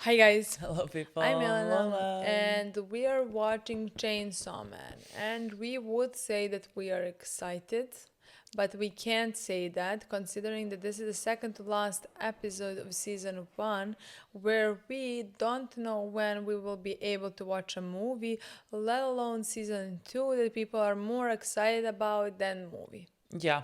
Hi guys, Hello, people. I'm Milena, Lola. and we are watching Chainsaw Man. And we would say that we are excited, but we can't say that considering that this is the second to last episode of season 1, where we don't know when we will be able to watch a movie, let alone season 2 that people are more excited about than movie. Yeah,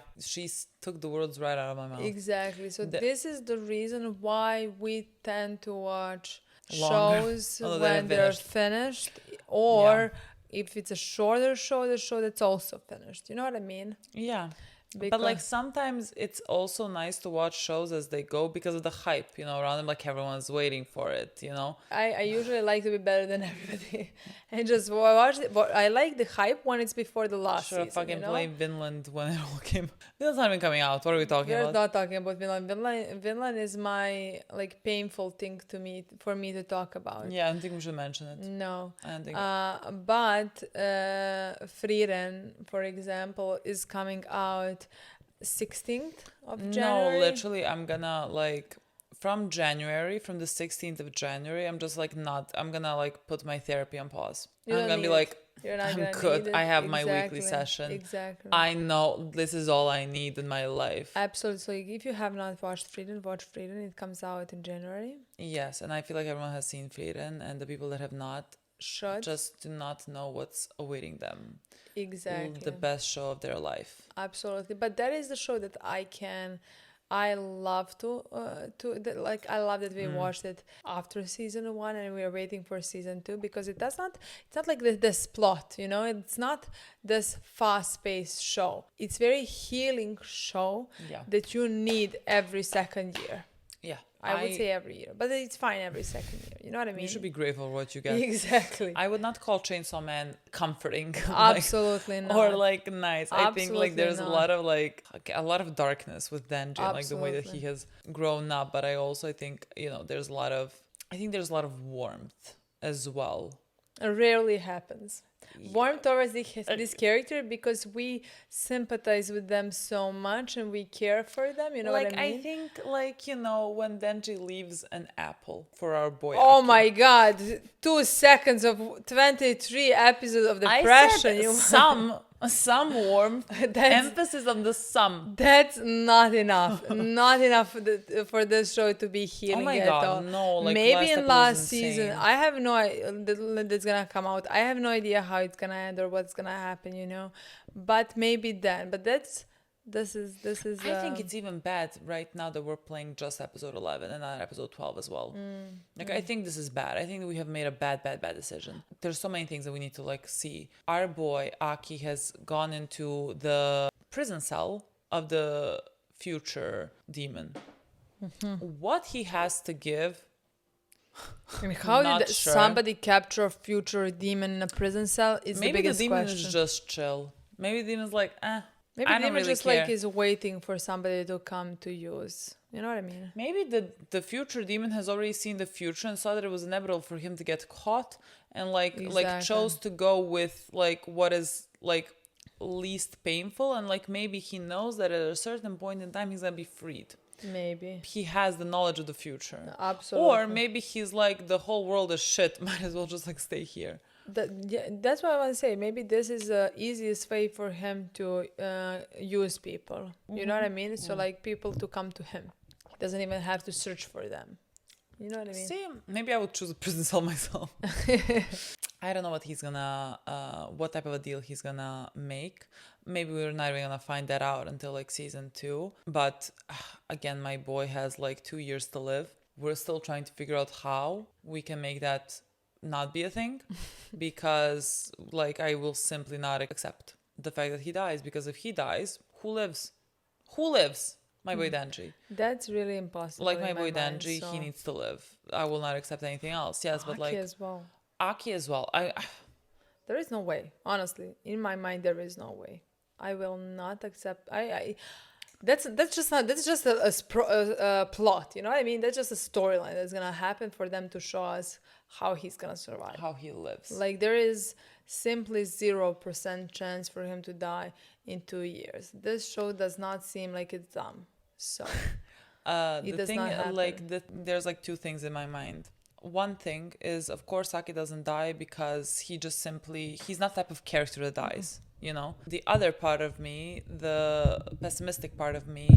took the words right out of my mouth. Exactly. So The- this is the reason why we tend to watch Longer. shows Although they're when they're finished, or if it's a shorter show, the show that's also finished. You know what I mean? Yeah. But Because like sometimes it's also nice to watch shows as they go because of the hype, around them. Like everyone's waiting for it. I usually like to be better than everybody and just watch it. But I like the hype when it's before the last Should have season. fucking You know? played Vinland when it all came. Vinland's not even coming out. What are we talking We're about? not talking about Vinland. Vinland is my like painful thing for me to talk about. Yeah, I don't think we should mention it. No. I don't think. But Frieren, for example, is coming out 16th of January. No, literally, I'm gonna from the 16th of January, I'm just I'm gonna put my therapy on pause. You I'm don't gonna be need like, it. You're not I'm gonna good. need it. I have my weekly Exactly. session. Exactly. I know this is all I need in my life. Absolutely. So if you have not watched Frieren, watch Frieren. It comes out in January. Yes, and I feel like everyone has seen Frieren, and the people that have not Should. just do not know what's awaiting them. Exactly. The best show of their life. Absolutely. But that is the show that I love I love that we watched it after season 1 and we are waiting for season 2 because it's not like this plot, it's not this fast-paced show. It's very healing show Yeah. that you need every second year. Yeah. I would say every year, but it's fine every second year. You know what I mean? You should be grateful for what you get. Exactly. I would not call Chainsaw Man comforting. Absolutely not. Or nice. I think Absolutely there's not. a lot of darkness with Denji and the way that he has grown up. But I also think there's a lot of warmth as well. It rarely happens. Warm towards this character because we sympathize with them so much and we care for them. You know what I mean? I think when Denji leaves an apple for our boy. Oh Aki. my God! 2 seconds of 23 episodes of depression. I said some warmth. Emphasis on the some. That's not enough. Not enough for this show to be healing. Oh my at God! all. No, Maybe in last season. insane. I have no idea that's gonna come out. I have no idea how it's gonna end or what's gonna happen. But maybe then. But this is. I think it's even bad right now that we're playing just episode 11 and not episode 12 as well. I think this is bad. I think that we have made a bad decision. There's so many things that we need to see. Our boy Aki has gone into the prison cell of the future demon. What he has to give. And how Not did sure. somebody capture a future demon in a prison cell? Is Maybe the biggest the demon question. is just chill. Maybe the demon's like, Maybe I demon don't really just care. is waiting for somebody to come to use. You know what I mean? Maybe the future demon has already seen the future and saw that it was inevitable for him to get caught and Exactly. chose to go with what is least painful and maybe he knows that at a certain point in time he's gonna be freed. Maybe. He has the knowledge of the future. Absolutely. Or maybe he's the whole world is shit. Might as well just stay here. That's what I want to say. Maybe this is the easiest way for him to use people. You know what I mean? So people to come to him. He doesn't even have to search for them. You know what I mean? See, maybe I would choose a prison cell myself. I don't know what he's gonna, what type of a deal he's gonna make. Maybe we're not even gonna find that out until season 2. But again, my boy has 2 years to live. We're still trying to figure out how we can make that not be a thing, because I will simply not accept the fact that he dies. Because if he dies, who lives? My boy Denji. That's really impossible. My in boy mind, Denji, so. he needs to live. I will not accept anything else. Yes, but Aki as well. Aki as well. There is no way. Honestly, in my mind, there is no way. I will not accept. That's just a plot. You know what I mean? That's just a storyline that's gonna happen for them to show us how he's gonna survive. how he lives. There is simply 0% chance for him to die in 2 years. This show does not seem like it's dumb. So The does thing, not happen. there's 2 things in my mind. one thing is, of course, Saki doesn't die because he's not the type of character that dies, you know? The other part of me, the pessimistic part of me,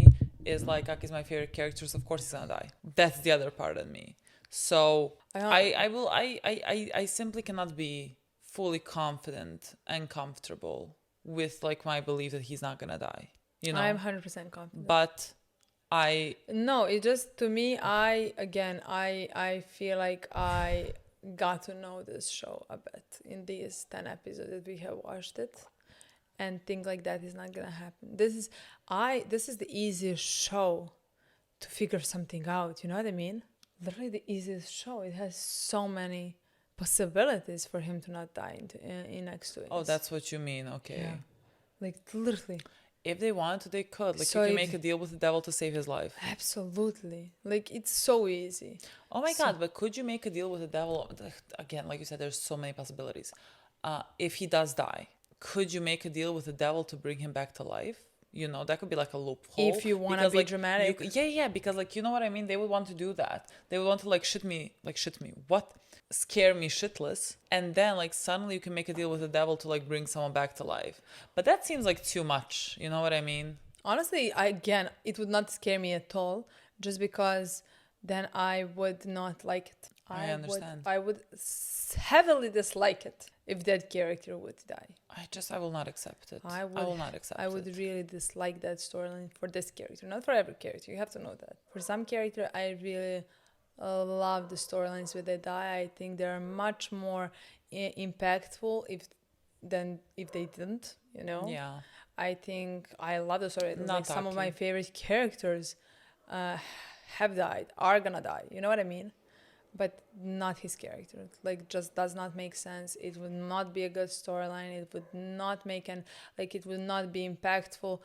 is like, Aki's my favorite character, so of course he's gonna die. That's the other part of me. So I simply cannot be fully confident and comfortable with like my belief that he's not gonna die, you know? I'm 100% confident. But No, it just, to me, I feel like I got to know this show a bit in these 10 episodes that we have watched it, and think like that is not gonna happen. This is the easiest show to figure something out, you know what I mean? Literally the easiest show. It has so many possibilities for him to not die in next to it. oh, that's what you mean. Okay. Yeah. Like literally. If they wanted to, they could. Like, So you can if- make a deal with the devil to save his life. Absolutely. Like, it's so easy. Oh my God, but could you make a deal with the devil? Again, like you said, there's so many possibilities. If he does die, could you make a deal with the devil to bring him back to life? You know, that could be like a loophole. If you want to Because, be like, dramatic. yeah, because like, you know what I mean? They would want to do that. They would want to like shit me, what? Scare me shitless. And then like suddenly you can make a deal with the devil to like bring someone back to life. But that seems like too much. You know what I mean? Honestly, it would not scare me at all, just because then I would not like it. I understand. I would heavily dislike it if that character would die. I will not accept it. I will not accept it. I would really dislike that storyline for this character, not for every character. You have to know that. For some character, I really love the storylines where they die. I think they're much more impactful than if they didn't. You know. Yeah. I think I love the story. Not Like some of my Taki. favorite characters have died, are gonna die. You know what I mean? But not his character. Like, just does not make sense. It would not be a good storyline. It would not it would not be impactful.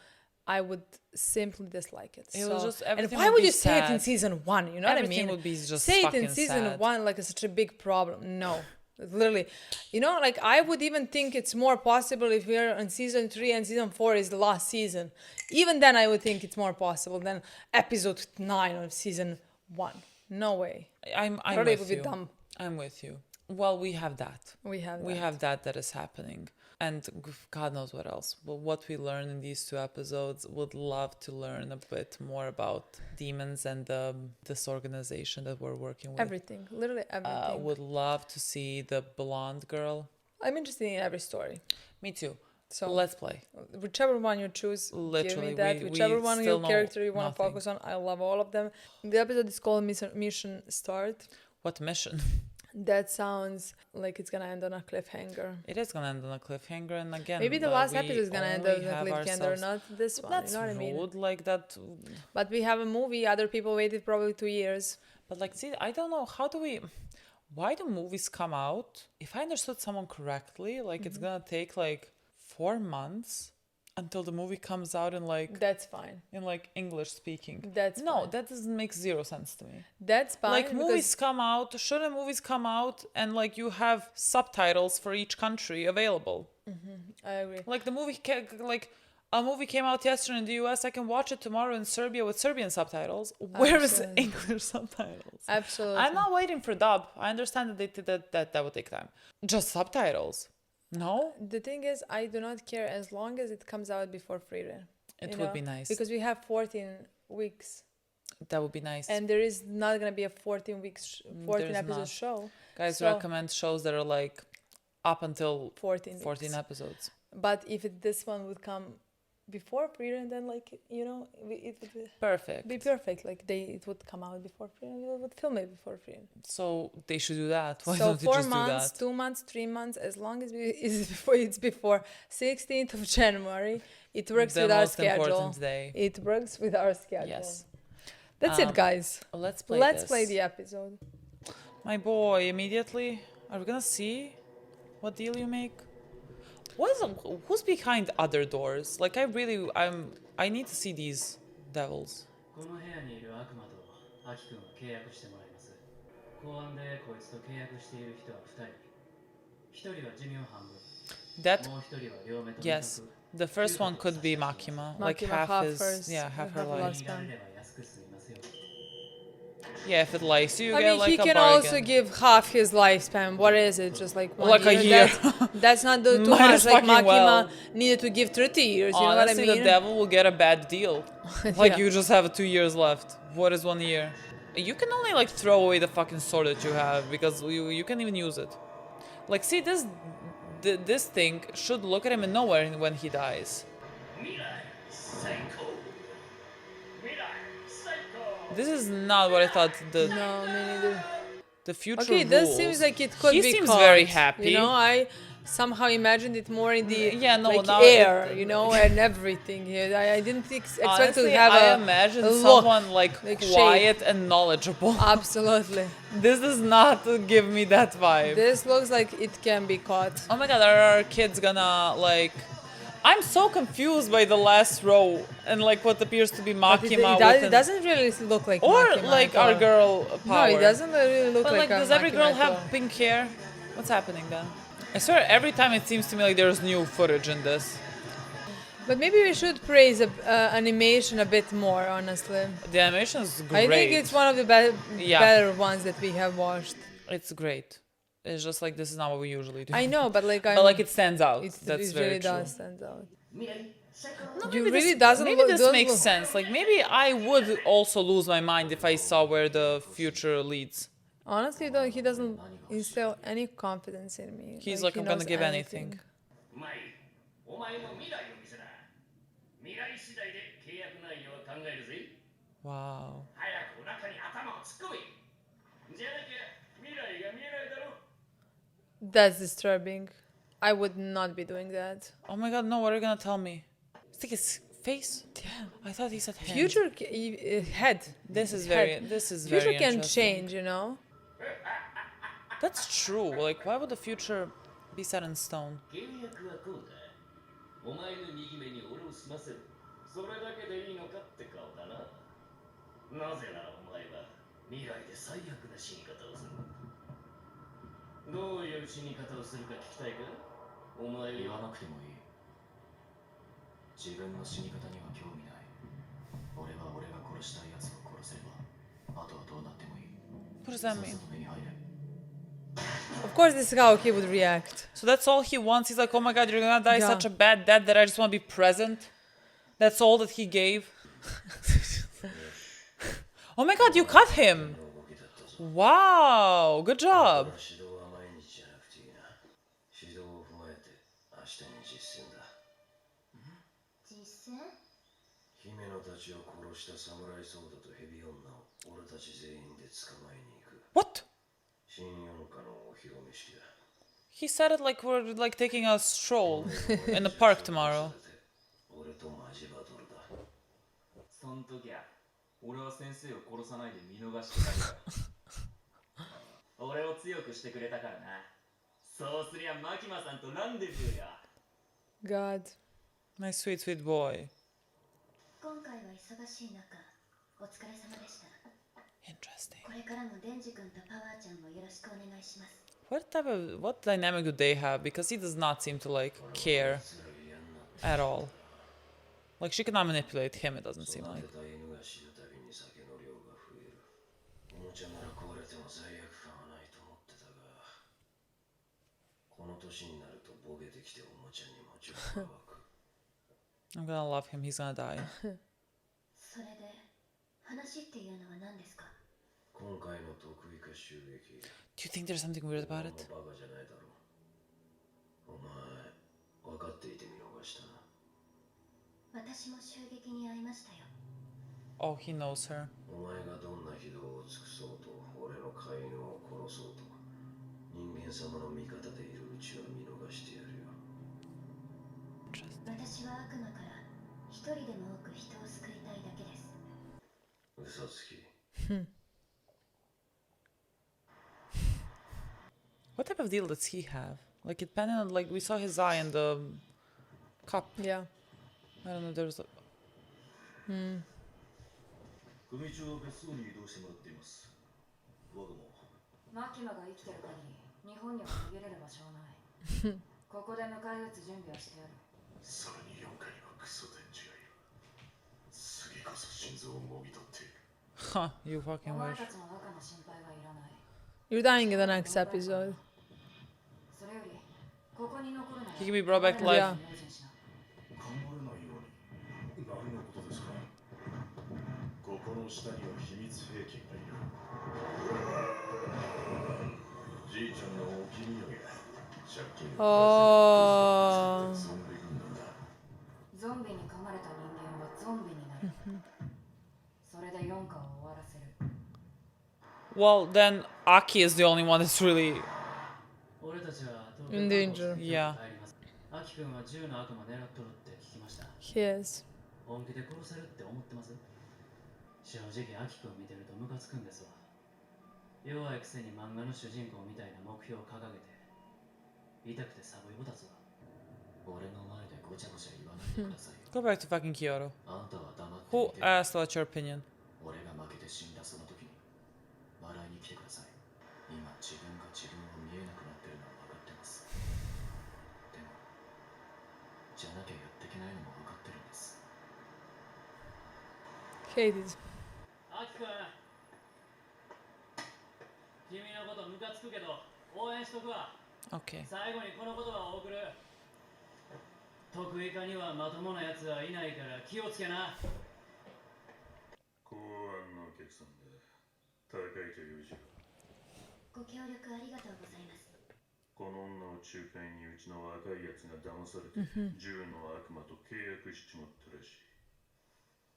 I would simply dislike it. It was just and everything why would would be you say it in sad. season 1? You know Everything what I mean? would be just say it fucking in season sad. 1 like it's such a big problem. No. Literally, you know, like I would even think it's more possible if we're on season 3 and season 4 is the last season. Even then, I would think it's more possible than episode 9 of season 1. No way. I'm Probably it with would be you. dumb. I'm with you. Well, we have that. We have We that. have that is happening. And God knows what else. But what we learned in these 2 episodes, would love to learn a bit more about demons and this organization that we're working with. Everything. Literally everything. Would love to see the blonde girl. I'm interested in every story. Me too. So Let's play. whichever one you choose, give Literally, me that. we Whichever one still your know character you want to nothing. focus on, I love all of them. The episode is called Mission Start. What mission? That sounds like it's gonna end on a cliffhanger. It is gonna end on a cliffhanger, and again, Maybe the last we episode is gonna end only on a have cliffhanger, ourselves- not this one. That's you know what I mean? rude, like that. But we have a movie. Other people waited probably 2 years. But like, see, I don't know why do movies come out? If I understood someone correctly, like it's gonna take like 4 months until the movie comes out in like That's fine. English speaking. That's No, fine. that doesn't make zero sense to me. That's fine. Like because movies come out, shouldn't movies come out and like you have subtitles for each country available? I agree. Like like a movie came out yesterday in the US, I can watch it tomorrow in Serbia with Serbian subtitles. Where is Absolutely. English subtitles? Absolutely. I'm not waiting for dub. I understand that would take time. Just subtitles. No? The thing is, I do not care as long as it comes out before freedom. It would be nice. Because we have 14 weeks. That would be nice. And there is not going to be a 14 There's episode not. show. Guys, So- recommend shows that are like up until 14 14 weeks. episodes. But if this one would come before freedom, then it would Perfect. be perfect. Like it would come out before freedom. We would film it before freedom. So they should do that. Why So don't they 4 just months, do that? 2 months, 3 months, as long as it's before 16th of January, it works The with our most schedule. important day. It works with our schedule. Yes. That's it, guys. Let's play Let's this. play the episode. My boy, immediately. Are we gonna see what deal you make? Who's behind other doors? Like I need to see these devils. この部屋にいる悪魔とアキ君は契約してもらいます。公安でこいつと契約している人は2人。1人は寿命半分。 That もう1人は両目と yes. 味覚。 The first one could be Makima. Like Makima, half half his hers, half her half life. last 見られれば安く済みますよ。Yeah, if it likes you, you I get mean, like he a can bargain. also give half his lifespan. What is it? Just like one Like a year. That's not too Might much. as Like fucking Makima well. needed to give 30 years. You know Honestly, what I the mean? devil will get a bad deal. Like Yeah. you just have 2 years left. What is 1 year? You can only like throw away the fucking sword that you have because you can't even use it. Like, see, this thing should look at him and know when he dies. 未来最高未来最高 This is not what I thought No, me neither. the future Okay, this rules. seems like it could He be seems caught, very happy. You know, I somehow imagined it more in the Yeah, no, like now air, it- you know, and everything. I didn't expect Honestly, to have I a imagine look, someone like like quiet and knowledgeable. Absolutely. This does not give me that vibe. This looks like it can be caught. Oh my god, are our kids gonna like... I'm so confused by the last row and like what appears to be But Makima it doesn't really look like or Makima like at our all. girl power. No, it doesn't really look But like like, a does every Makima girl at all. have pink hair? What's happening then? I swear every time it seems to me like there's new footage in this. But maybe we should praise animation a bit more, honestly. The animation is great. I think it's one of the Yeah. better ones that we have watched. It's great. It's just like this is not what we usually do. I know, but like But like it stands out. That's it very really true. does stand out. 未来最高 No, You maybe really this, doesn't maybe look- this don't makes look- sense. Like maybe I would also lose my mind if I saw where the future leads. Honestly, though, he doesn't instill any confidence in me. He's like, he I'm gonna knows give anything. マイお前の未来を見せな未来次第で契約内容は考えるぜ Wow. 早くお腹に頭を突っ込めじゃなきゃ未来が見えないだろ That's disturbing. I would not be doing that. Oh my god, no, what are you gonna tell me? It's like his face? Damn. I thought he said hand. Future head. This is head. very Future can interesting. change, you know. That's true. Like why would the future be set in stone? 契約はこうだお前の右目に俺を済ませるそれだけでいいのかって顔だななぜならお前は未来で最悪な死に方をするどういう死に方をするか聞きたいかお前言わなくてもいい自分の死に方には興味ない俺は俺が殺したい奴を殺せればあとはどうなってもいい What does that さっ mean? さと目に入れ Of course, this is how he would react. So that's all he wants. He's like, oh my god, you're gonna die Yeah. such a bad death that I just want to be present. That's all that he gave. Oh my god, you cut him. Wow, good job. 指導は毎日じゃなくていいな指導を踏まえて明日に実践だ実践姫野たちを殺した侍ソードとヘビ女を俺たち全員で捕まえに行く What? 新四日のお披露目式だ He said it like we're like taking a stroll in the park tomorrow. 俺とマジバトルだそん時は俺は先生を殺さないで見逃してないから俺を強くしてくれたからなそうすりゃマキマさんとランデブーや God. My sweet, sweet boy. 今回は忙しい中お疲れ様でした Interesting. これからもデンジ君とパワーちゃんをよろしくお願いします What dynamic do they have? Because he does not seem to like care at all. Like she cannot manipulate him, it doesn't seem 育 like. てた犬が死ぬたびに酒の量が増えるおもちゃなら壊れても罪悪感はないと思ってたがこの年になるとボケてきておもちゃにも情が湧く I'm gonna love him, he's gonna die. それで話っていうのは何ですか今回の得意化襲撃 Do you think there's something weird about it? バカじゃないだろうお前分かっていて見逃したな私も襲撃に遭いましたよ Oh, he knows her. お前がどんな非道を尽くそうと俺の飼い犬を殺そうと人間様の味方でいるうちは見逃してやるよ 私は悪魔から一人でも多く人を救いたいだけです嘘つき What type of deal does he have? Like it depending on like we saw his eye in the cup. Yeah. I don't know, there's a... 組長は別荘に移動してもらっています我がもマキマが生きてる限り日本には逃げれる場所はないここで迎え撃つ準備をしてやるさらに4階にはクソ天使がいる次こそ心臓をもぎ取って Huh, you fucking お前 wish. たちの赤の心配はいらない。 You're dying in the next episode. それよりここに残るなら He can be brought back to life. Yeah. 用心しな。噛まれないように何のことですか。ここの下には秘密兵器がいる。じいちゃんのお気に入りが借金を Oh. ゾンビ軍団だ。ゾンビに噛まれた人間はゾンビになる。それで4巻を終わらせる。 Well, then Aki is the only one that's really. 俺たちは In danger. Yeah. 帰ります。アキ君は銃の悪魔狙っとるって聞きました。 He is. 本気で殺せるって思ってます？正直アキ君見てるとムカつくんですわ。弱いくせに漫画の主人公みたいな目標を掲げて痛くてサボイボ立つわ。俺の前でごちゃごちゃ言わないでくださいよ。 Go back to fucking Kyoto. あんたは黙って Who 見て asked about your opinion? 俺が負けて死んだその時に笑いに来てください。今自分が自分を見えなくなってるのは分かってます。でもじゃなきゃやっていけないのも分かってるんです。 Hated. アキ君、君のことムカつくけど応援しとくわ。 Okay. 最後にこの言葉を送る。得意科にはまともなやつはいないから気をつけな。公安のお客さんだ。高いという字。ご協力ありがとうございます。この女を仲介にうちの若いやつが騙されて銃の悪魔と契約しちまったらしい。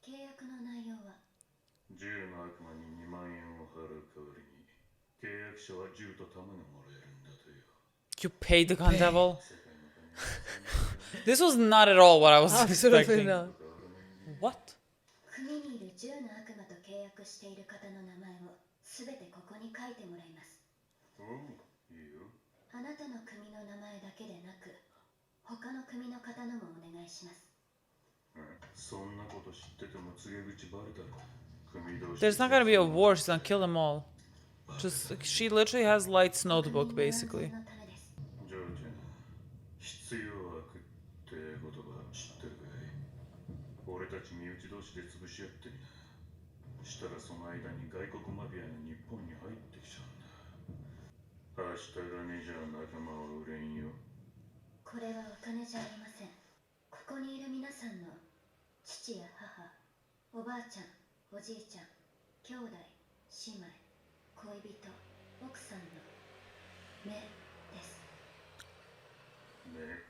契約の内容は銃の悪魔に2万円を払う代わりに契約者は銃と弾がもらえるんだとよ。 You paid the Gun Devil? 世界の金 This was not at all what I was Absolutely expecting. not. What? 組にいる銃の悪魔と契約している方の名前をすべてここに書いてもらいます。おう、いいよ。あなたの組の名前だけでなく他の組の方のもお願いします。そんなこと知ってても告げ口バレたら組同士 There's not gonna be a war, she's gonna kill them all. Just, she literally has Light's notebook, basically. 国民の安全のためです。ジョーちゃん、必要悪って言葉知ってるかい？俺たち身内同士で潰し合ってみな。したらその間に外国マフィアが日本に入ってきちゃうんだ。明日がねじゃ仲間は売れんよ。これはお金じゃありません。ここにいる皆さんの父や母、おばあちゃん、おじいちゃん、兄弟、姉妹、恋人、奥さんの目です。ね。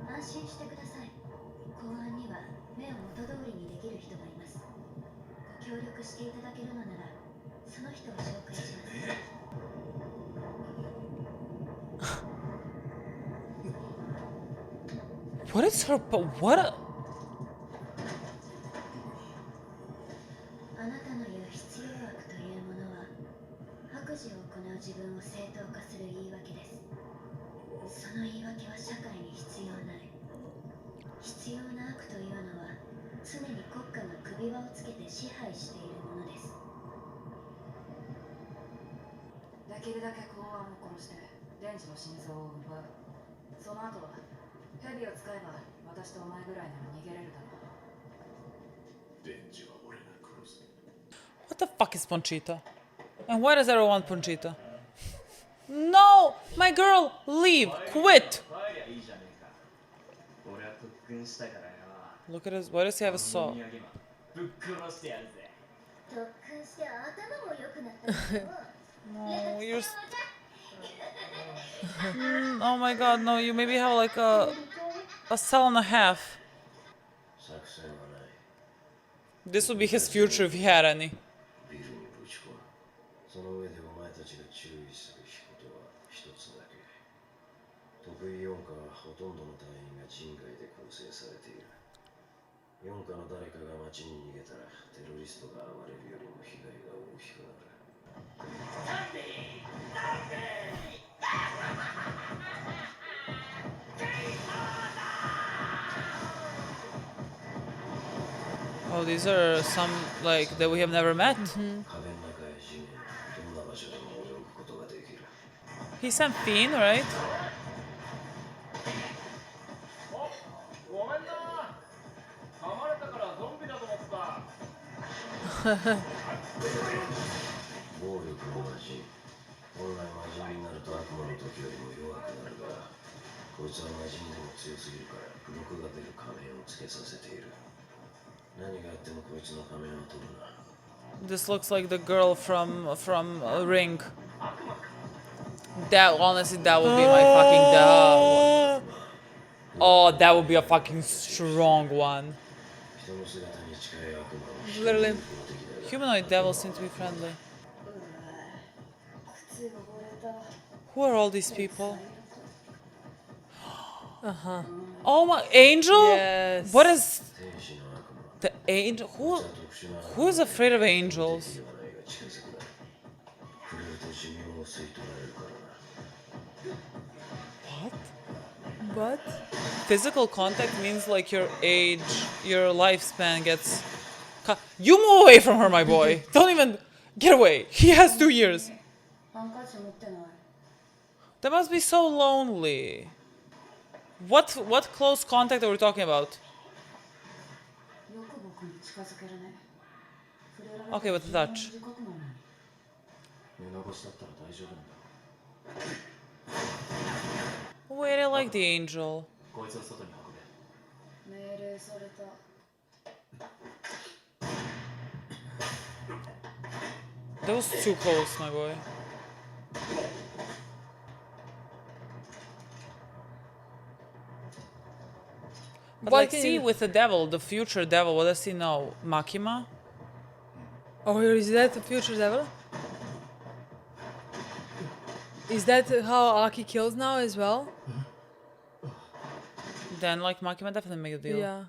安心してください。公安には目を元通りにできる人がいます。ご協力していただけるのならその人を紹介します。 What is her. What? あなたの言う必要悪というものは悪事を行う自分を正当化する言い訳です。その言い訳は社会に必要ない。必要な悪というのは常に国家が首輪をつけて支配しているものです。できるだけ公安を殺してデンジの心臓を奪う。その後はヘビを使えば私とお前ぐらいなら逃げれるだろう。デンジは俺が殺す。 What the fuck is Ponchita? And why does everyone want Ponchita? No! My girl! Leave! Quit! 帰りゃいいじゃねえか。俺は特訓したからよ。 Look at his. Why does he have a この saw? 土産マンぶっ殺してやるぜ。特訓して頭も良くなったけど No, you're. Oh my god, no, you maybe have like a cell and a half. 作戦はない。 This would be his future if he had any. ビルにぶち込む。その上でお前たちが注意すべきことは一つだけ。得意4課はほとんどの隊員が人外で構成されている。4課の誰かが街に逃げたらテロリストが暴れるよりも被害が大きくなる。 Oh, these are some like that we have never met. 壁の中や地面、どんな場所でも泳ぐことができる。 He sent Fiend, right? 暴力の魔人。本来魔人になると悪魔の時よりも弱くなるが、こいつは魔人でも強すぎるから毒が出る仮面をつけさせている。何があってもこいつの仮面を取るな。 This looks like the girl from Ring. That honestly, that would be my fucking Oh, that would be a fucking strong one. 人の姿に近い悪魔を Literally. Humanoid devils seem to be friendly. 靴汚れた。 Who are all these people? Oh my angel? Yes. What is 天使の悪魔。 the angel? 特殊な Who is afraid of angels? 言わないが近づくな。触れると寿命を吸い取られるからな。 What? Physical contact means like your age, your lifespan gets. You move away from her, my boy. Don't even get away. He has 2 years. ハンカチ持ってない。 That must be so lonely. What close contact are we talking about? よく僕に近づけるね。触れられた Okay, with the touch. 短くなるのに。布越しだったら大丈夫なんだ。 Wait, I like the angel. こいつを外に運べ。命令された。 That was too close, my boy. But What like, can see, you- with the devil, the future devil, what does he know? Makima? Oh, is that the future devil? Is that how Aki kills now as well? Then, like, Makima definitely make a deal. Yeah.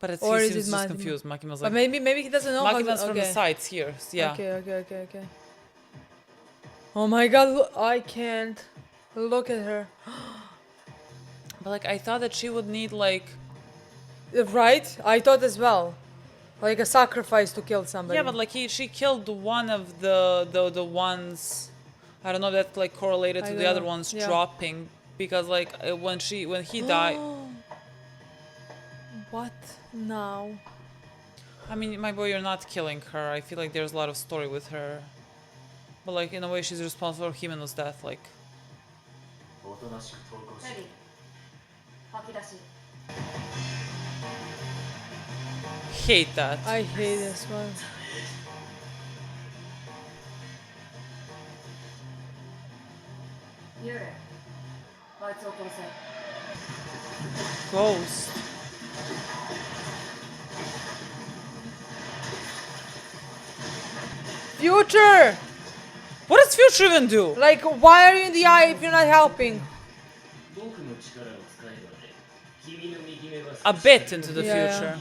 But it's, Or he is seems it just Makima? confused. Makima's But like, maybe he doesn't know Makima's how to, from the okay. sides here. Yeah. Okay. Oh my god, I can't look at her. But like, I thought that she would need like. Right? I thought as well. Like a sacrifice to kill somebody. Yeah, but like she killed one of the ones. I don't know if that's like correlated I to the don't other know. ones Yeah. dropping because like when he died. What now? I mean, my boy, you're not killing her. I feel like there's a lot of story with her. But like in a way, she's responsible for Himeno's death. Like. おとなしく投稿しヘビ吐き出し。 Hate that. I hate this one. 幽霊あいつを殺せ。 Ghost. Future! What does Future even do? Like, why are you in the eye if you're not helping? 僕の力を使えばね、君の右目は A bit into the Yeah. future.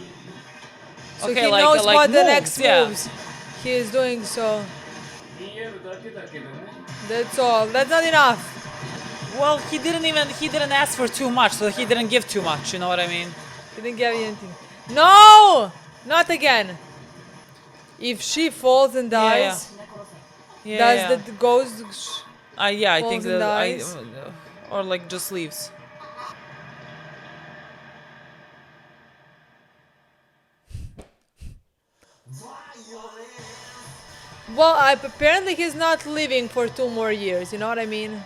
So Okay, he like- knows like what the moves, next yeah. moves he is doing, so 見えるだけだけどね。 that's all. That's not enough. Well, he didn't ask for too much, so he didn't give too much. You know what I mean? He didn't get anything. No! Not again. If she falls and Yeah, yeah. dies, 死ね殺せ。 Yeah. does yeah. the ghost... Yeah, I think falls and that dies? or like just leaves. Well, apparently he's not living for 2 more years, you know what I mean?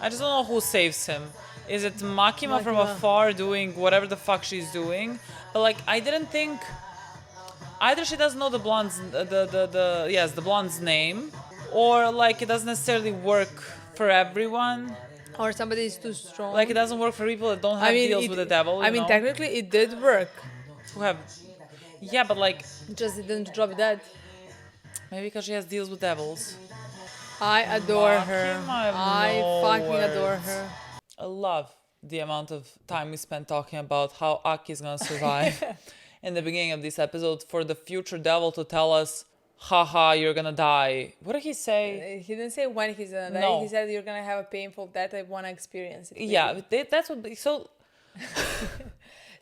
I just don't know who saves him. Is it Makima from Makima. afar doing whatever the fuck she's doing? But like, I didn't think either she doesn't know the blonde's the blonde's name, or like it doesn't necessarily work for everyone. Or somebody is too strong. Like it doesn't work for people that don't have deals with the devil. I you mean, know? technically it did work. Who have, yeah, but like Just it didn't drop dead. maybe because she has deals with devils. I adore her. Makima, I have I no fucking adore words. her. I love the amount of time we spent talking about how Aki is gonna survive in the beginning of this episode for the future devil to tell us, haha, you're gonna die. What did he say? He didn't say when he's gonna die. No. He said you're gonna have a painful death. I wanna experience it. with Yeah, you." that's what. So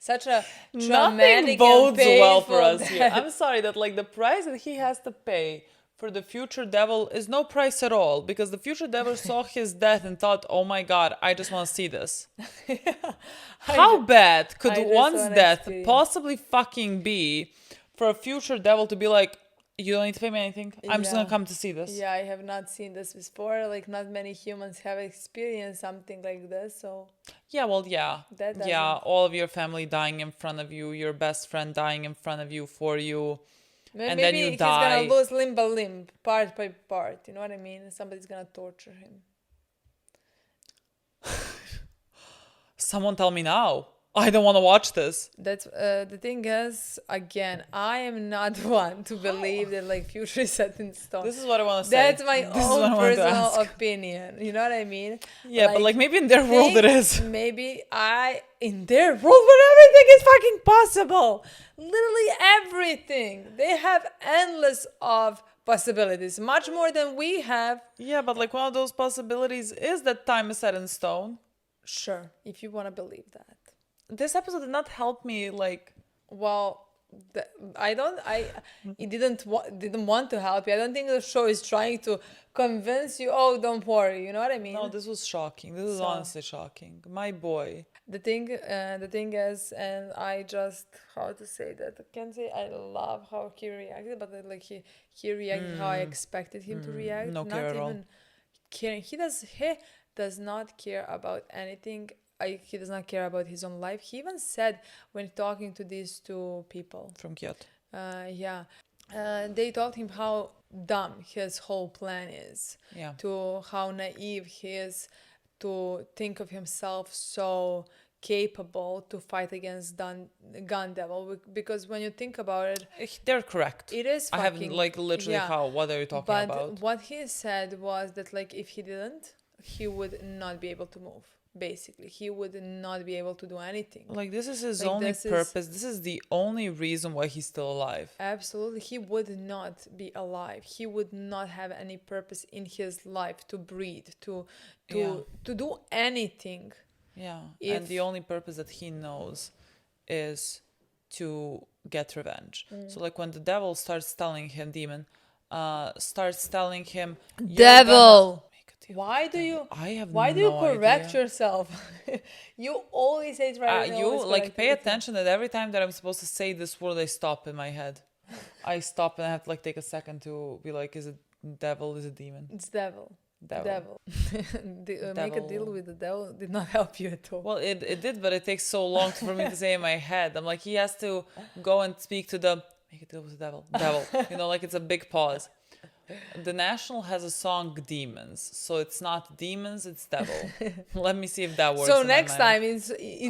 Such a nothing traumatic bodes and well for painful us here. death. I'm sorry that like the price that he has to pay for the future devil is no price at all, because the future devil saw his death and thought, oh my god, I just want to see this. How bad could I just one's wanna death experience. possibly fucking be for a future devil to be like, You don't need to pay me anything. I'm just gonna Yeah. come to see this. Yeah, I have not seen this before. Like, not many humans have experienced something like this, so Yeah, well, yeah. That Yeah, doesn't- all of your family dying in front of you, your best friend dying in front of you for you. maybe And then you he's die. gonna lose limb by limb, part by part. You know what I mean? Somebody's gonna torture him. Someone tell me now. I don't want to watch this. That's the thing is, again, I am not one to believe that like future is set in stone. This is what I want to say. That's my This is what own I wanted to personal ask. opinion. You know what I mean? Yeah, but like maybe in their world it think is. Maybe in their world where everything is fucking possible. Literally everything. They have endless of possibilities, much more than we have. Yeah, but like one of those possibilities is that time is set in stone. Sure, if you want to believe that. This episode did not help me like Well, it didn't want to help you. I don't think the show is trying to convince you. Oh, don't worry. You know what I mean? no, this was shocking. This is So- honestly shocking. My boy. The thing is, and I just how to say that I can't say I love how he reacted, but like he reacted how I expected him to react. no Not care at all. even caring. He does not care about anything. He does not care about his own life. He even said when talking to these two people, From Kyoto. they told him how dumb his whole plan is, Yeah. to how naive he is to think of himself so capable to fight against gun devil, because when you think about it, They're correct. it is I fucking, haven't like literally yeah. what are you talking But about? what he said was that like if he didn't, he would not be able to move. Basically, he would not be able to do anything. Like this is his Like, only this is- purpose. This is the only reason why he's still alive. Absolutely, he would not be alive. He would not have any purpose in his life to breathe, to Yeah. to do anything. Yeah. If- And the only purpose that he knows is to get revenge. So like when the devil starts telling him, starts telling him, "You're gonna make a deal Why with do the you? devil." I have Why do you no correct idea. yourself? You always say it right. You like pay attention that every time that I'm supposed to say this word, I stop in my head. I stop and I have to like take a second to be like, is it devil? Is it demon? It's devil. Devil. Make a deal Devil. with the devil did not help you at all. Well, it did, but it takes so long for me to say in my head. I'm like, he has to go and speak to the make a deal with the devil. Devil. You know, like it's a big pause. The National has a song Demons, so it's not demons, it's devil. Let me see if that works. So in my next mind. time,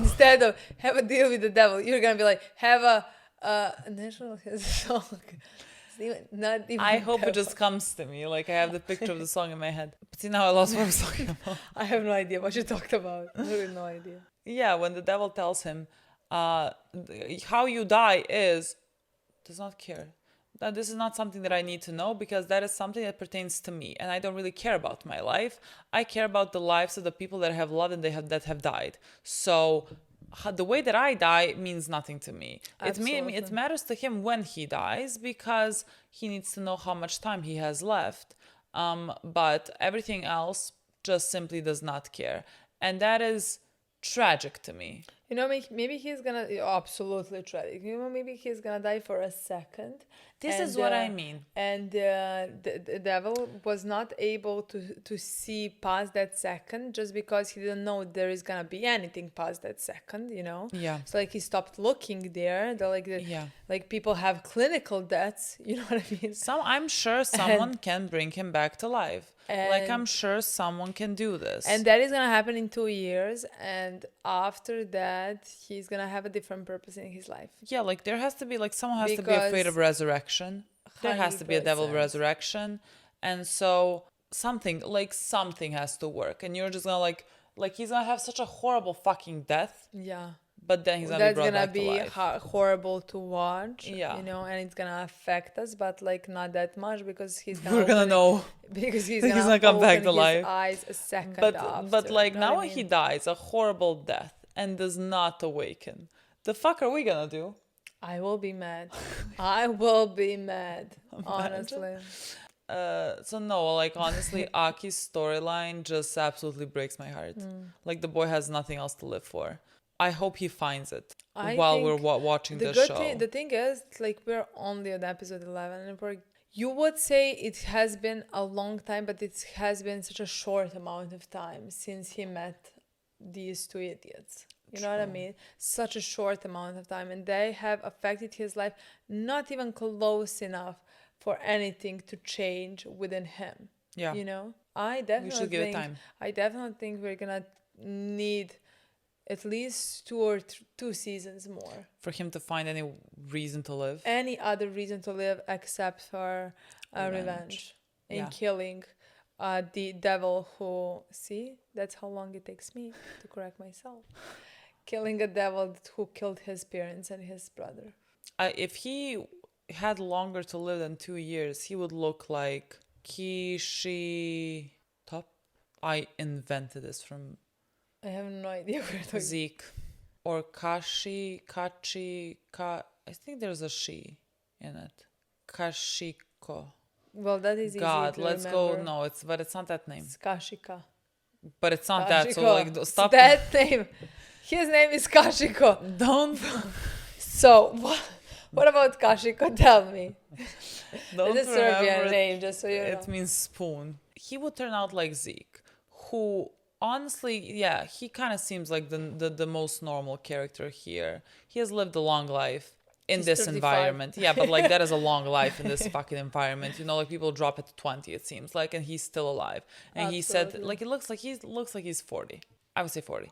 instead of have a deal with the devil, you're gonna be like have a national has a song. Not even I hope it devil. just comes to me. Like I have the picture of the song in my head. But see, now I lost what I was talking about. I have no idea what you talked about. I have no idea. Yeah, when the devil tells him, how you die does not care. That this is not something that I need to know because that is something that pertains to me, and I don't really care about my life. I care about the lives of the people that I have loved and that have died. So the way that I die means nothing to me. It Absolutely. matters to him when he dies because he needs to know how much time he has left. But everything else just simply does not care, and that is tragic to me. You know, maybe he's gonna absolutely tragic. You know, maybe he's gonna die for a second. This is what I mean. And the devil was not able to see past that second just because he didn't know there is gonna be anything past that second. You know. Yeah. So like he stopped looking there. Yeah. Like people have clinical deaths. You know what I mean? I'm sure someone can bring him back to life. Like I'm And- sure someone can do this. And that is gonna happen in 2 years, and after that, he's gonna have a different purpose in his life. yeah, like there has to be like someone has to be afraid of Because- resurrection. There has to be a devil 100%. resurrection, and so something has to work. And you're just gonna like he's gonna have such a horrible fucking death, Yeah. but then he's gonna be That's brought gonna back be to life. horrible to watch. Yeah. You know, and it's gonna affect us, but like not that much because he's gonna We're gonna open know. because he's He's gonna gonna come back open to his life. eyes a second But after, like you know now what I when he mean? dies a horrible death and does not awaken, the fuck are we gonna do? I will be mad. I will be mad. Honestly. So no, like honestly, Aki's storyline just absolutely breaks my heart. Like the boy has nothing else to live for. I hope he finds it I while we're think watching the the good show. thing, the thing is, like we're only on episode 11, and You would say it has been a long time, but it has been such a short amount of time since he met these two idiots. You know what I True. mean? Such a short amount of time, and they have affected his life not even close enough for anything to change within him. Yeah. You know, I We should definitely give it think time. I definitely think we're gonna need at least 2 seasons more. For him to find any reason to live. Any other reason to live except for Revenge. revenge in Yeah. killing the devil who, see, that's how long it takes me to correct myself. Killing a devil who killed his parents and his brother. If he had longer to live than 2 years, he would look like Kishi Top. I invented this from I have no idea where to Zeke. Or Kachi. I think there's a she in it. Kashiko. Well, that is God, easy to let's remember. go. No, but it's not that name. It's Kashika. But it's not that. So Kashiko. like, stop. That name. His name is Kashiko. Don't. So, what about Kashiko? Tell me. Don't It's a Serbian remember it. name, just so you know. It means spoon. He would turn out like Zeke, who honestly, yeah, he kind of seems like the most normal character here. He has lived a long life in He's this 35. environment. Yeah, but like that is a long life in this fucking environment. You know, like people drop at 20, it seems like, and he's still alive. And he said, Absolutely. like, it looks like he's 40. I would say 40.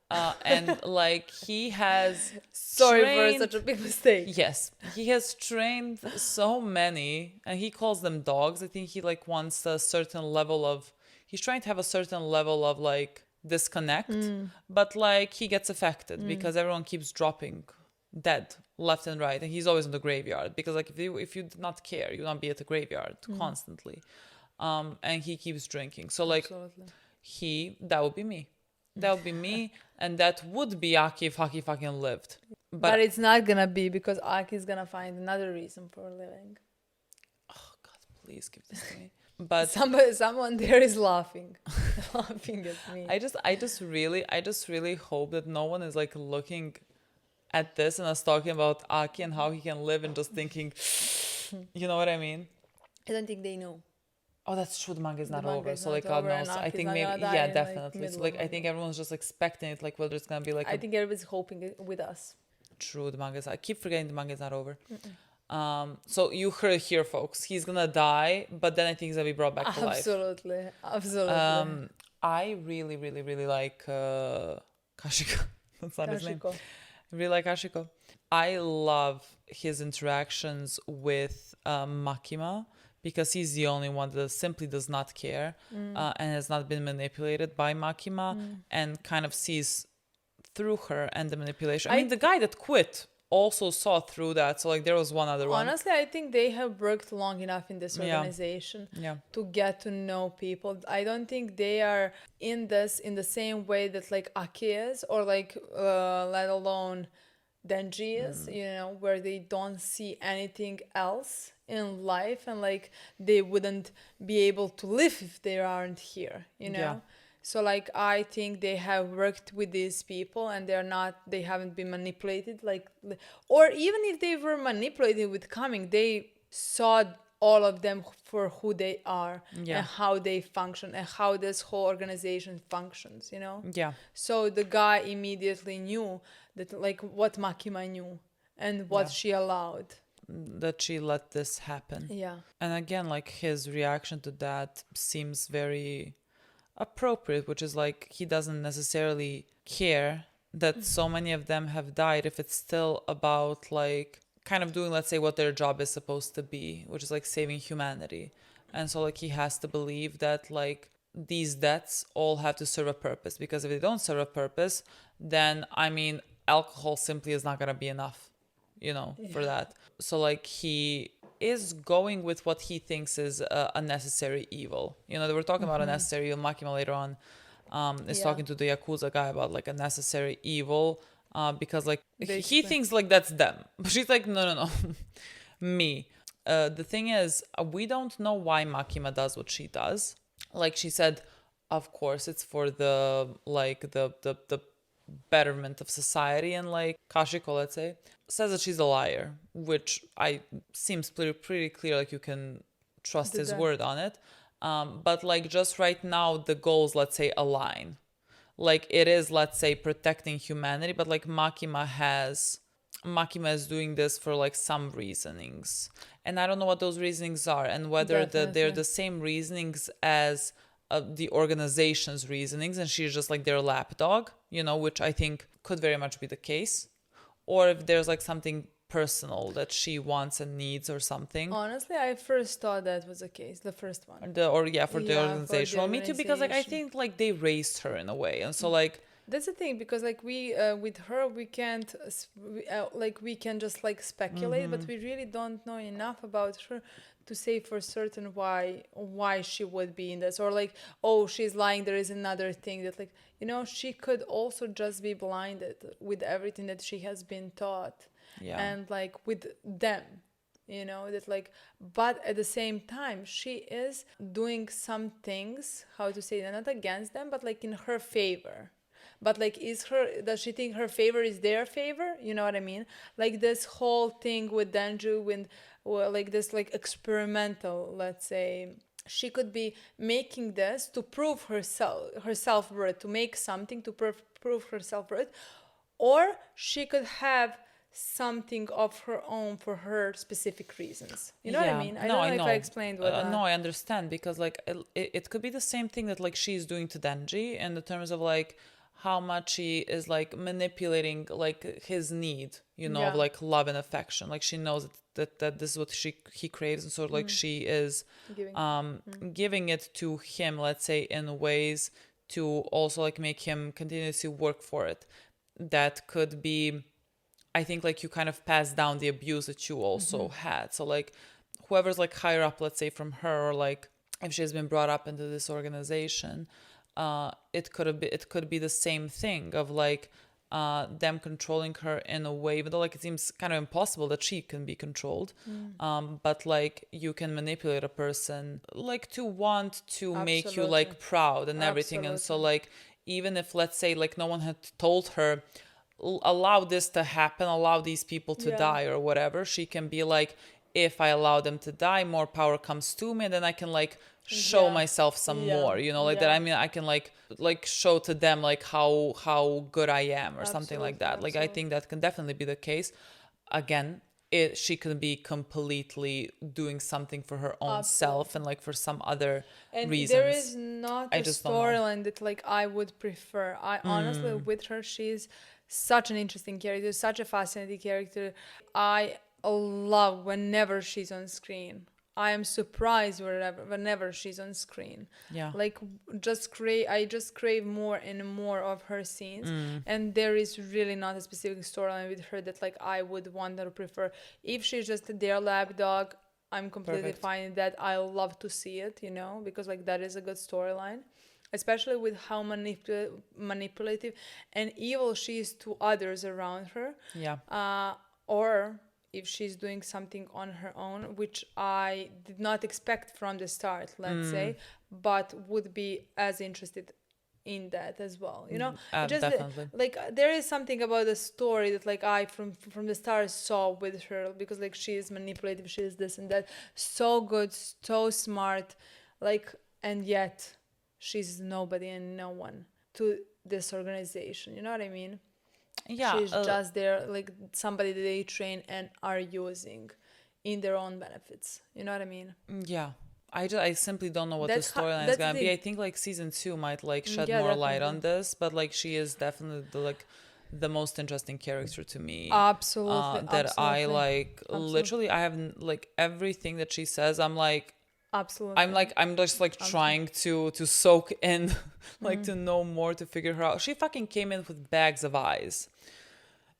And like he has Sorry trained- for such a big mistake. Yes, he has trained so many, and he calls them dogs. I think he like wants a certain level of. He's trying to have a certain level of like disconnect, but like he gets affected because everyone keeps dropping dead left and right, and he's always in the graveyard because like if you did not care, you would not be at the graveyard constantly, and he keeps drinking. So like Absolutely. that would be me. That would be me, and that would be Aki if Aki fucking lived. But it's not gonna be because Aki's gonna find another reason for living. Oh God, please give this to me. But Someone there is laughing, laughing at me. I just really hope that no one is like looking at this and us talking about Aki and how he can live and just thinking, you know what I mean? I don't think they know. Oh, that's true. The manga is not manga over, is so not like God over and knows. I Aki's think not maybe gonna die yeah, in, like, definitely. So middle like of I think manga. everyone's just expecting it, like whether it's gonna be like I think everybody's hoping it with us. true. The manga is. I keep forgetting the manga is not over. So you heard it here, folks. He's gonna die, but then I think he's gonna be brought back to life. Absolutely. I really like Kashiko. That's not his name. Kashiko. I really like Ashiko. I love his interactions with Makima because he's the only one that simply does not care and has not been manipulated by Makima and kind of sees through her and the manipulation. I mean, the guy that quit also saw through that. So like there was one other one. Honestly, I think they have worked long enough in this Yeah. organization Yeah. to get to know people. I don't think they are in this in the same way that like Aki is, or like let alone Denji is, you know, where they don't see anything else in life and like they wouldn't be able to live if they aren't here, you know? Yeah. So like I think they have worked with these people and they haven't been manipulated, like, or even if they were manipulated with coming, they saw all of them for who they are Yeah. and how they function and how this whole organization functions, you know? Yeah. So the guy immediately knew that like what Makima knew and what Yeah. she allowed. That she let this happen. Yeah. And again, like his reaction to that seems very appropriate, which is like he doesn't necessarily care that so many of them have died if it's still about like kind of doing, let's say, what their job is supposed to be, which is like saving humanity. And so like he has to believe that like these deaths all have to serve a purpose, because if they don't serve a purpose, then I mean alcohol simply is not going to be enough, you know, for that. So like he is going with what he thinks is a necessary evil. You know, they were talking about a necessary evil. Makima later on is Yeah. talking to the Yakuza guy about like a necessary evil because like he Basically. thinks like that's them. But she's like, no. Me. The thing is, we don't know why Makima does what she does. Like she said, of course, it's for the like the betterment of society, and like Kashiko, let's say, says that she's a liar, which seems pretty clear. Like you can trust Did his that. word on it. But like just right now, the goals, let's say, align. Like it is, let's say, protecting humanity, but like Makima is doing this for like some reasonings, and I don't know what those reasonings are, and whether they're Definitely. the same reasonings as the organization's reasonings, and she's just like their lapdog, which I think could very much be the case, or if there's like something personal that she wants and needs or something. Honestly, I first thought that was the case, the first one. For the Yeah, for the organization. Well, me too, because like I organization. think like they raised her in a way, and so like That's the thing, because like we with her we can't like we can just like speculate, but we really don't know enough about her to say for certain why she would be in this, or like, oh, she's lying, there is another thing that, like, she could also just be blinded with everything that she has been taught. Yeah. And like with them, that like, but at the same time she is doing some things, how to say that, not against them, but like in her favor. But like, does she think her favor is their favor? You know what I mean? Like this whole thing with Danju, with like this like experimental, let's say, she could be making this to prove her self-worth, to make something to prove her self-worth, or she could have something of her own for her specific reasons. You know what I mean? I don't know if I explained what No, I understand, because like it could be the same thing that like she's doing to Denji, in the terms of like how much she is like manipulating like his need, Yeah. of like love and affection. Like she knows that this is what he craves, and so like she is giving it to him, let's say, in ways to also like make him continuously work for it. That could be, I think, like you kind of pass down the abuse that you also had. So like whoever's like higher up, let's say, from her, or like if she has been brought up into this organization, it could be the same thing of like them controlling her in a way, even though like it seems kind of impossible that she can be controlled. But like you can manipulate a person like to want to make you like proud and everything. And so like, even if, let's say, like no one had told her, allow this to happen, allow these people to die or whatever, she can be like, if I allow them to die, more power comes to me, and then I can like show myself some more, like that. I mean, I can like show to them like how good I am, or something like that. Like I think that can definitely be the case. Again, she could be completely doing something for her own self, and like for some other reasons. There is not a storyline that like I would prefer. I honestly, with her, she's such an interesting character, such a fascinating character. I love whenever she's on screen. I am surprised whenever she's on screen. Yeah. Like I just crave more and more of her scenes. And there is really not a specific storyline with her that like I would want to prefer. If she's just their lapdog, I'm completely fine with that. I love to see it, because like that is a good storyline. Especially with how manipulative and evil she is to others around her. Yeah. Or if she's doing something on her own, which I did not expect from the start, let's say, but would be as interested in that as well. Definitely. Like there is something about the story that like I from the start saw with her, because like she is manipulative, she is this and that, so good, so smart, like, and yet she's nobody and no one to this organization. You know what I mean? Yeah. She's just there, like somebody that they train and are using in their own benefits. You know what I mean? Yeah. I simply don't know what the storyline is gonna be. I think like season 2 might like shed more light on this, but like she is definitely the most interesting character to me. Absolutely. That I like. Literally, I have like everything that she says. I'm like. Absolutely. I'm just like trying to soak in, like to know more, to figure her out. She fucking came in with bags of eyes.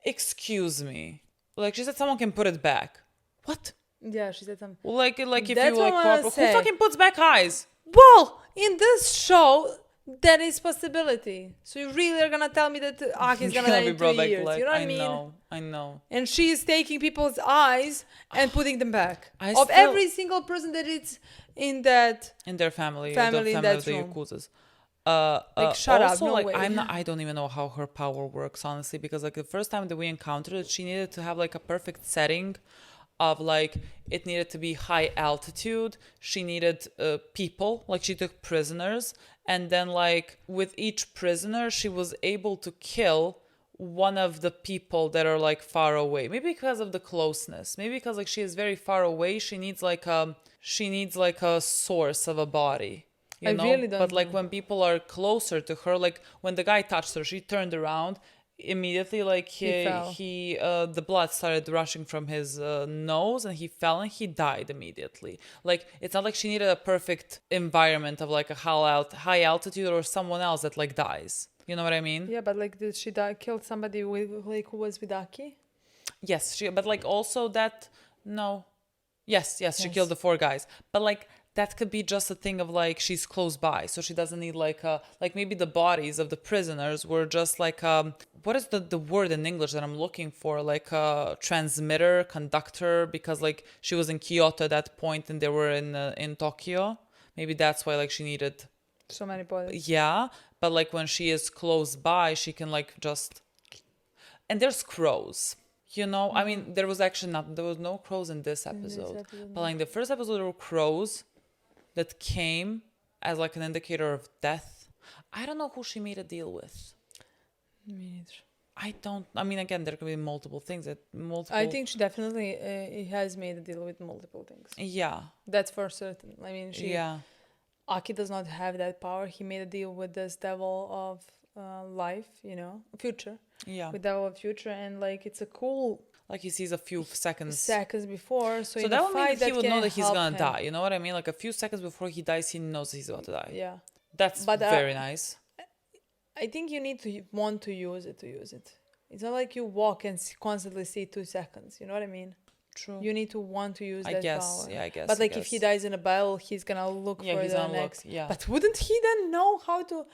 Excuse me. Like she said someone can put it back. What? Yeah, she said something. Like if That's you like corporate, who fucking puts back eyes? Well, in this show, that is possibility. So you really are gonna tell me that Aki's gonna die in 3 years? You know what I mean? I know. And she is taking people's eyes and putting them back. Every single person that is in that their family in of the room. Yakuzas. Like shut also, up, no like way. I don't even know how her power works, honestly, because like the first time that we encountered it, she needed to have like a perfect setting of like it needed to be high altitude. She needed people, like she took prisoners, and then like with each prisoner she was able to kill one of the people that are like far away, maybe because of the closeness, maybe because like she is very far away, she needs like a source of a body, you I know. really don't but like know. when people are closer to her, like when the guy touched her, she turned around immediately, like fell. he the blood started rushing from his nose, and he fell and he died immediately. Like it's not like she needed a perfect environment of like a high altitude or someone else that like dies, you know what I mean? Yeah, but like, did she kill somebody with like who was with Aki? Yes, but like also that, no, yes, she Yes. killed the 4 guys, but like that could be just a thing of like she's close by, so she doesn't need like like maybe the bodies of the prisoners were just like what is the word in English that I'm looking for, like a transmitter, conductor, because like she was in Kyoto at that point and they were in Tokyo. Maybe that's why like she needed, So many bodies. yeah, but like when she is close by, she can like just, and there's crows. You know, I mean, there was no crows in this episode. episode, But like in the first episode, there were crows that came as like an indicator of death. I don't know who she made a deal with. Me neither. I mean, again, there could be multiple things I think she definitely has made a deal with multiple things. Yeah. That's for certain. I mean, Yeah. Aki does not have that power. He made a deal with this devil of life, you know, future. Yeah. With devil of future, and like it's a cool Like he sees a few seconds. seconds before. So in that the would mean fight, that he would know can that he's help gonna him. die. You know what I mean? Like a few seconds before he dies, he knows he's about to die. Yeah. That's But, very nice. I think you need to want to use it to use it. It's not like you walk and constantly see 2 seconds. You know what I mean? True. You need to want to use I that guess. power. Yeah, I guess. But I like if he guess. dies in a battle, he's gonna look Yeah, for he's the gonna look, next. yeah. But wouldn't he then know how to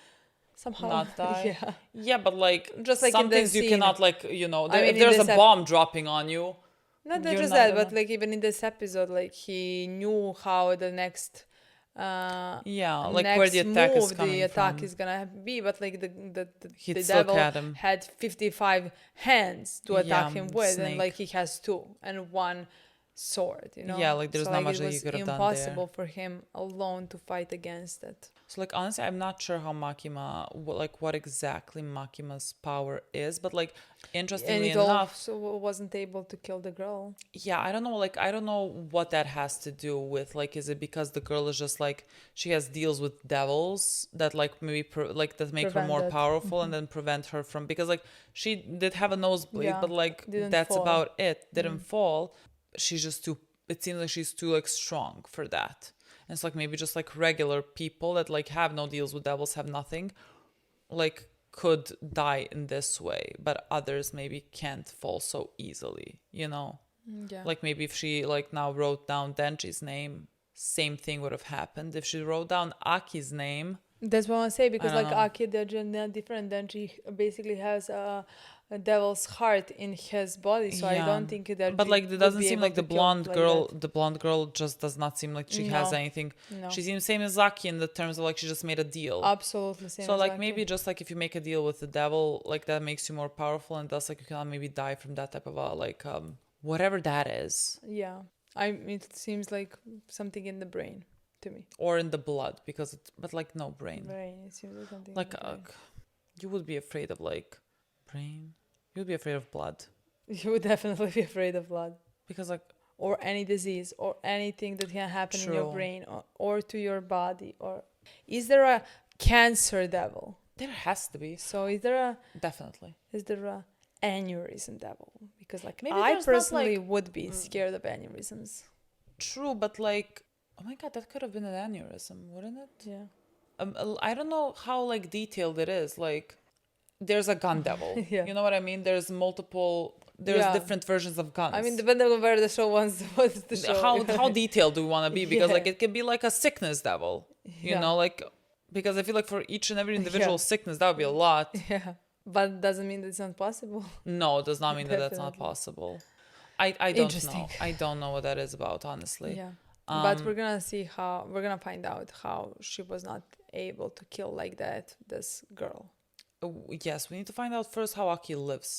somehow Not die. Yeah. Yeah, but like Just like some in the things you scene. cannot like, you know, I mean, if in there's a this bomb dropping on you. Not You're just not that, but gonna- like even in this episode, like he knew how the next Yeah, like next where the attack move is coming the attack from. is gonna be, but like He'd the still devil cat him. had 55 hands to attack Yeah, him with, snake. and like he has 2 and 1 sword, you know. Yeah, like, there's not much it that he was could have done impossible for him alone to fight against it. So like honestly, I'm not sure how Makima, what exactly Makima's power is, but like And interestingly it enough, also wasn't able to kill the girl. yeah, I don't know, like I don't know what that has to do with, like, is it because the girl is just like she has deals with devils that like maybe that make her Prevent more that. powerful and then prevent her from, because like she did have a nosebleed, Yeah, but like didn't that's fall. about it. Didn't fall. She's just too. It seems like she's too like strong for that. And it's like maybe just like regular people that like have no deals with devils, have nothing, like could die in this way, but others maybe can't fall so easily, you know? Yeah. Like maybe if she like now wrote down Denji's name, same thing would have happened. If she wrote down Aki's name, That's what I want to say, because don't like know. Aki, they're different. Then she basically has a devil's heart in his body, so I Yeah. don't think that. but like it would doesn't be seem able like the to kill blonde like girl. that. The blonde girl just does not seem like she has No. anything. No. She seems same as Aki in the terms of like she just made a deal. Absolutely same. So as like Aki. maybe just like if you make a deal with the devil, like that makes you more powerful, and thus like you cannot maybe die from that type of like whatever that is, Yeah, it seems like something in the brain to me. or in the blood, because but like no brain. Brain. It seems like something. Like in the brain. you would be afraid of like brain. You would be afraid of blood You would definitely be afraid of blood, because like or any disease, or anything that can happen in your True. brain, or to your body. Or is there a cancer devil? there has to be, So is there a definitely. aneurysm devil? Because like Maybe I there's not, personally like- would be scared of aneurysms. True, but like oh my god, that could have been an aneurysm, wouldn't it? Yeah. I don't know how like detailed it is. Like, there's a gun devil. Yeah. You know what I mean? There's multiple. There's Yeah. different versions of guns. I mean, depending on where the show wants to show. how detailed do we want to be? Because Yeah. like it can be like a sickness devil. You Yeah. know, like because I feel like for each and every individual Yeah. sickness that would be a lot. Yeah, but doesn't mean that it's not possible. No, it does not mean that that's not Definitely. possible. I don't Interesting. know. I don't know what that is about, honestly. Yeah. But we're gonna see we're gonna find out how she was not able to kill like that this girl. Yes, we need to find out first how Aki lives.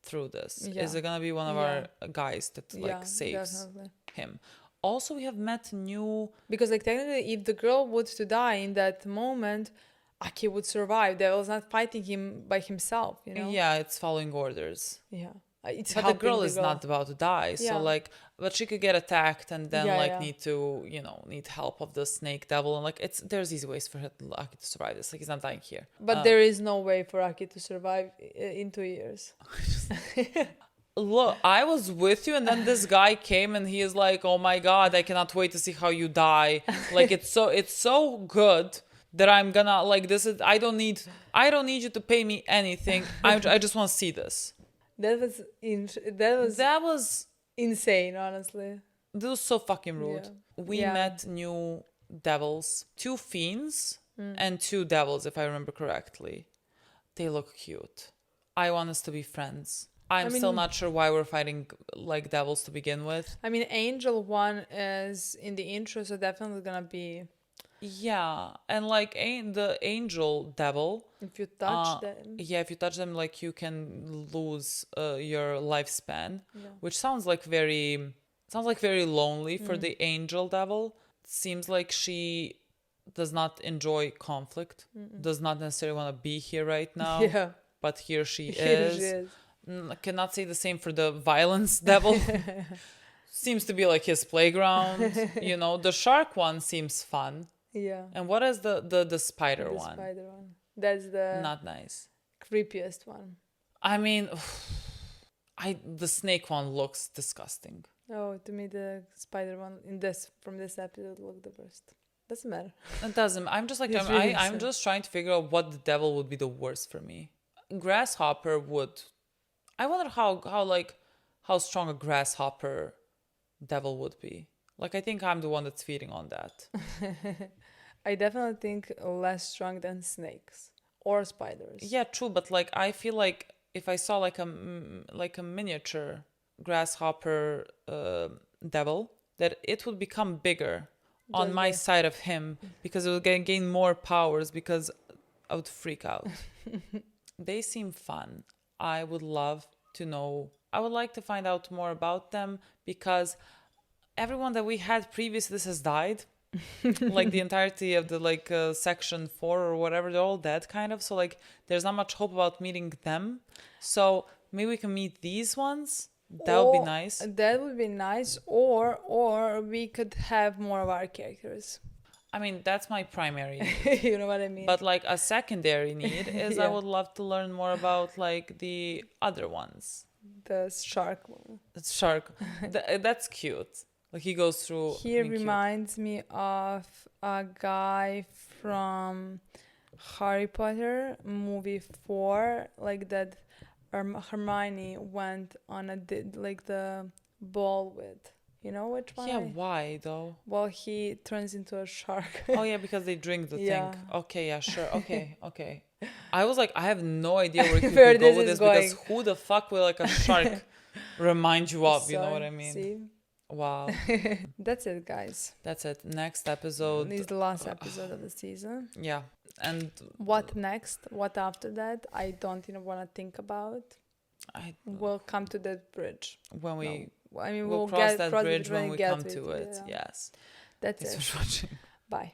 through this? Yeah. Is it gonna be one of our guys that like saves definitely. him? Also, we have met new. Because like technically, if the girl would to die in that moment, Aki would survive. Devil's not fighting him by himself, you know. Yeah, it's following orders. Yeah. It's But the helping girl is not about to die, so Yeah. like, but she could get attacked and then Yeah, like yeah. need help of the snake devil, and like there's easy ways for Aki to survive this. Like he's not dying here. But there is no way for Aki to survive in 2 years. Look, I was with you, and then this guy came, and he is like, "Oh my god, I cannot wait to see how you die." Like it's so good that I'm gonna like this. I don't need you to pay me anything. I just want to see this. That was insane, honestly. This was so fucking rude. Yeah. We Yeah. met new devils, 2 fiends and 2 devils, if I remember correctly. They look cute. I want us to be friends. I'm still not sure why we're fighting like devils to begin with. I mean, Angel 1 is in the intro, so definitely gonna be. Yeah, and like the angel devil. If you touch them. Yeah, if you touch them, like you can lose your lifespan, Yeah. which sounds like very lonely for the angel devil. Seems like she does not enjoy conflict, does not necessarily want to be here right now. Yeah. But here she Here is. she is. I cannot say the same for the violence devil. Seems to be like his playground. The shark one seems fun. Yeah. And what is the spider The one? spider one. That's the Not nice. creepiest one. I mean, the snake one looks disgusting. Oh, to me the spider one from this episode looked the worst. Doesn't matter. It doesn't. I'm just like It's really I'm sad. just trying to figure out what the devil would be the worst for me. Grasshopper would. I wonder how strong a grasshopper devil would be. Like I think I'm the one that's feeding on that. I definitely think less strong than snakes or spiders. Yeah, true, but like I feel like if I saw like a miniature grasshopper devil, that it would become bigger on Just my like- side of him because it would gain more powers because I would freak out. They seem fun. I would love to know. I would like to find out more about them because everyone that we had previous to this has died. Like the entirety of the section 4 or whatever, they're all dead kind of. So like there's not much hope about meeting them. So maybe we can meet these ones. That would be nice. That would be nice. Or we could have more of our characters. I mean, that's my primary need. You know what I mean? But like a secondary need is I Yeah. would love to learn more about like the other ones. the shark one. It's shark. That's cute. Like he goes through. He being cute. reminds me of a guy from Harry Potter movie 4, like that Hermione went on the ball with. You know which one? Yeah, why though? Well, he turns into a shark. Oh yeah, because they drink the Yeah. thing. Okay, yeah, sure. Okay. I was like, I have no idea where you Where could go this with is this because going. who the fuck will like a shark remind you of? You know what I mean? See? Wow. That's it, guys. That's it. Next episode. This is the last episode of the season. Yeah. And What next? What after that? I don't even want to think about. We'll come to that bridge. when we I mean, we'll cross that bridge when we come to it. Yeah. Yes. That's Thanks it. for watching. Bye.